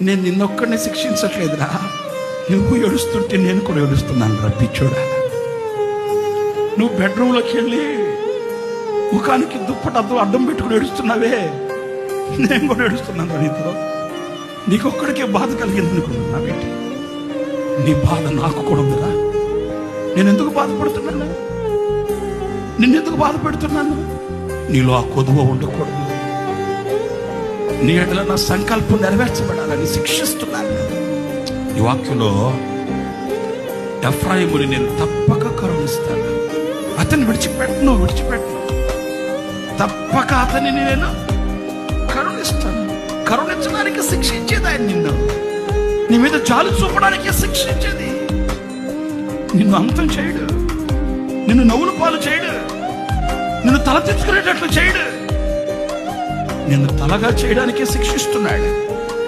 నేను నిన్నొక్కడిని శిక్షించట్లేదురా, నువ్వు ఏడుస్తుంటే నేను కూడా ఏడుస్తున్నాను రా పిచ్చోడా. నువ్వు బెడ్రూమ్లోకి వెళ్ళి ముఖానికి దుప్పటి అడ్డం పెట్టుకుని ఏడుస్తున్నావే, నేను కూడా ఏడుస్తున్నాను రా నీతో. నీకొక్కడికే బాధ కలిగింది అనుకున్నావేంటి? నీ బాధ నాకు కూడా ఉందిరా. నేను ఎందుకు బాధపడుతున్నాను? నిన్నెందుకు బాధపెడుతున్నాను? నీలో ఆ కొదువ ఉండకూడదు. నీ ఎడల నా సంకల్పం నెరవేర్చబడాలని శిక్షిస్తున్నాను. ఈ వాక్యంలో ఎఫ్రాయిముని నేను తప్పక కరుణిస్తాను, అతన్ని విడిచిపెట్టను, తప్పక అతనిని నేను కరుణిస్తాను. కరుణించడానికి శిక్షించేది ఆయన, నిన్ను నీ మీద జాలి చూపడానికి శిక్షించేది. నిన్ను అంతం చేయడు, నిన్ను నవ్వుల పాలు చేయడు, నిన్ను తల తెచ్చుకునేటట్లు చేయడు, నిన్ను తలగా చేయడానికే శిక్షిస్తున్నాడు.